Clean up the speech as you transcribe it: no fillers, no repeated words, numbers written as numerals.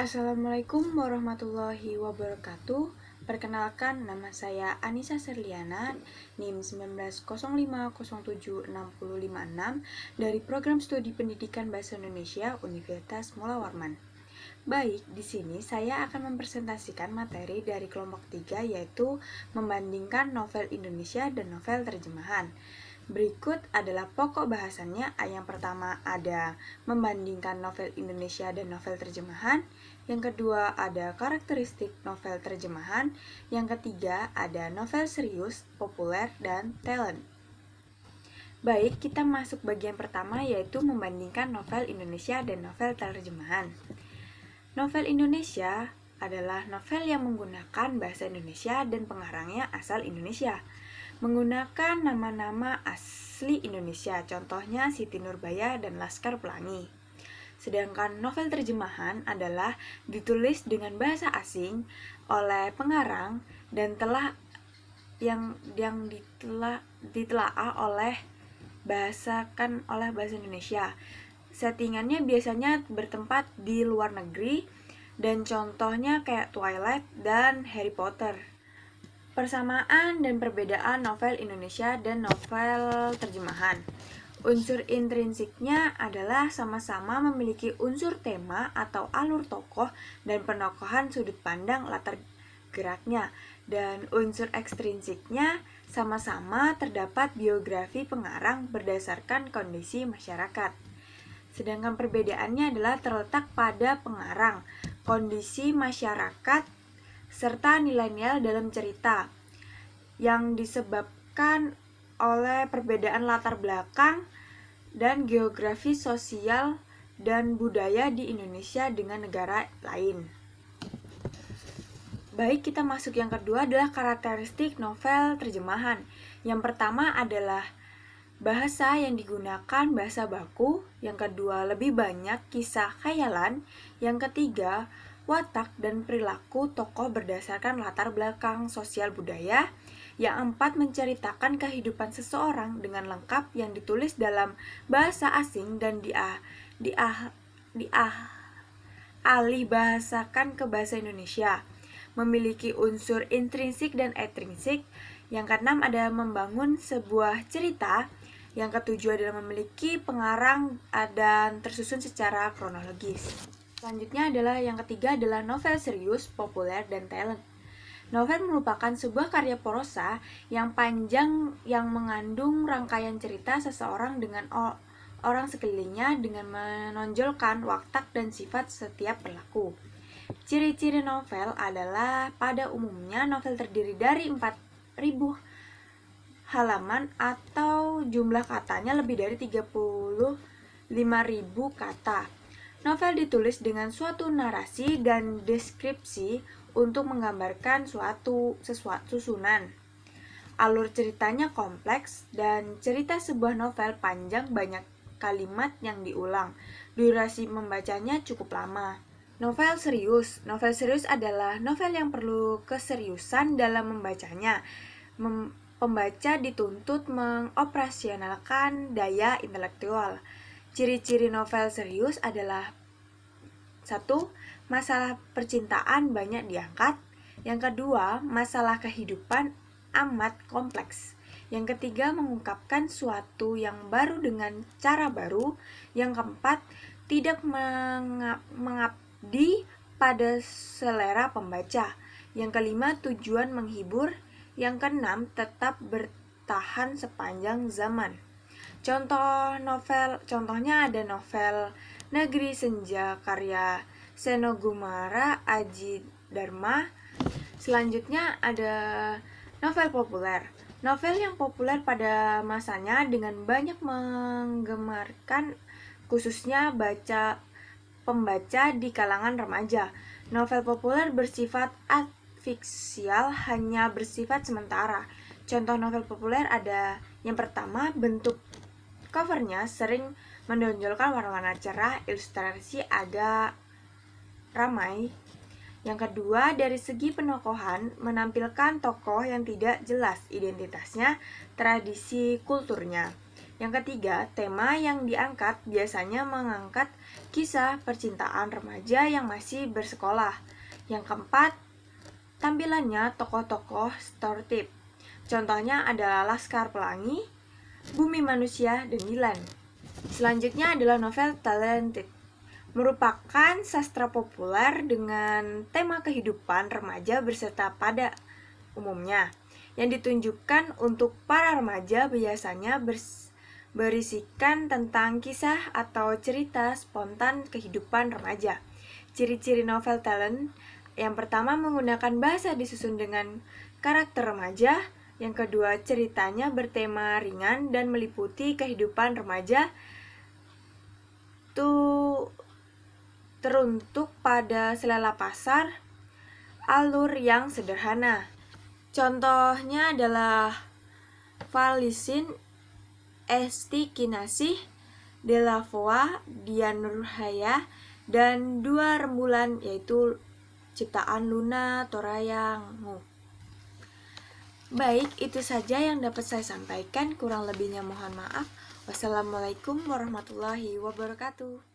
Assalamualaikum warahmatullahi wabarakatuh. Perkenalkan, nama saya Anissa Serliana, NIM 1905076056 dari Program Studi Pendidikan Bahasa Indonesia Universitas Mula Warman. Baik, di sini saya akan mempresentasikan materi dari kelompok 3, yaitu membandingkan novel Indonesia dan novel terjemahan. Berikut adalah pokok bahasannya. Yang pertama ada membandingkan novel Indonesia dan novel terjemahan. Yang kedua ada karakteristik novel terjemahan. Yang ketiga ada novel serius, populer, dan talent. Baik, kita masuk bagian pertama, yaitu membandingkan novel Indonesia dan novel terjemahan. Novel Indonesia adalah novel yang menggunakan bahasa Indonesia dan pengarangnya asal Indonesia, menggunakan nama-nama asli Indonesia, contohnya Siti Nurbaya dan Laskar Pelangi. Sedangkan novel terjemahan adalah ditulis dengan bahasa asing oleh pengarang dan ditelaah oleh bahasa Indonesia. Settingannya biasanya bertempat di luar negeri, dan contohnya kayak Twilight dan Harry Potter. Persamaan dan perbedaan novel Indonesia dan novel terjemahan. Unsur intrinsiknya adalah sama-sama memiliki unsur tema atau alur tokoh dan penokohan sudut pandang latar geraknya, dan unsur ekstrinsiknya sama-sama terdapat biografi pengarang berdasarkan kondisi masyarakat. Sedangkan perbedaannya adalah terletak pada pengarang, kondisi masyarakat, serta nilai-nilai dalam cerita yang disebabkan oleh perbedaan latar belakang dan geografi sosial dan budaya di Indonesia dengan negara lain. Baik, kita masuk yang kedua adalah karakteristik novel terjemahan. Yang pertama adalah bahasa yang digunakan bahasa baku. Yang kedua, lebih banyak kisah khayalan. Yang ketiga, watak dan perilaku tokoh berdasarkan latar belakang sosial budaya. Yang empat, menceritakan kehidupan seseorang dengan lengkap yang ditulis dalam bahasa asing dan dialih bahasakan ke bahasa Indonesia. Memiliki unsur intrinsik dan ekstrinsik. Yang keenam ada membangun sebuah cerita. Yang ketujuh adalah memiliki pengarang dan tersusun secara kronologis. Selanjutnya adalah yang ketiga adalah novel serius, populer, dan talent. Novel merupakan sebuah karya prosa yang panjang yang mengandung rangkaian cerita seseorang dengan orang sekelilingnya dengan menonjolkan watak dan sifat setiap pelaku. Ciri-ciri novel adalah pada umumnya novel terdiri dari 4.000 halaman atau jumlah katanya lebih dari 35.000 kata. Novel ditulis dengan suatu narasi dan deskripsi untuk menggambarkan sesuatu susunan. Alur ceritanya kompleks dan cerita sebuah novel panjang, banyak kalimat yang diulang. Durasi membacanya cukup lama. Novel serius adalah novel yang perlu keseriusan dalam membacanya. Pembaca dituntut mengoperasionalkan daya intelektual. Ciri-ciri novel serius adalah 1. Masalah percintaan banyak diangkat. Yang kedua, masalah kehidupan amat kompleks. Yang ketiga, mengungkapkan suatu yang baru dengan cara baru. Yang keempat, tidak mengabdi pada selera pembaca. Yang kelima, tujuan menghibur. Yang keenam, tetap bertahan sepanjang zaman. Contohnya ada novel Negeri Senja karya Seno Gumara Aji Dharma. Selanjutnya ada novel populer. Novel yang populer pada masanya dengan banyak menggemarkan khususnya pembaca di kalangan remaja. Novel populer bersifat fiksial, hanya bersifat sementara. Contoh novel populer ada yang pertama, bentuk covernya sering menonjolkan warna-warna cerah, ilustrasi agak ramai. Yang kedua, dari segi penokohan menampilkan tokoh yang tidak jelas identitasnya, tradisi kulturnya. Yang ketiga, tema yang diangkat biasanya mengangkat kisah percintaan remaja yang masih bersekolah. Yang keempat, tampilannya tokoh-tokoh stereotip. Contohnya adalah Laskar Pelangi, Bumi Manusia, dan Dilan. Selanjutnya adalah novel Talented, merupakan sastra populer dengan tema kehidupan remaja beserta pada umumnya, yang ditunjukkan untuk para remaja biasanya berisikan tentang kisah atau cerita spontan kehidupan remaja. Ciri-ciri novel talent: yang pertama, menggunakan bahasa disusun dengan karakter remaja. Yang kedua, ceritanya bertema ringan dan meliputi kehidupan remaja, teruntuk pada selera pasar, alur yang sederhana. Contohnya adalah Valisin, Esti Kinasih, Della Foa, Dian Nurhaya, dan dua rembulan yaitu ciptaan Luna Torayangu. Baik, itu saja yang dapat saya sampaikan. Kurang lebihnya mohon maaf. Wassalamualaikum warahmatullahi wabarakatuh.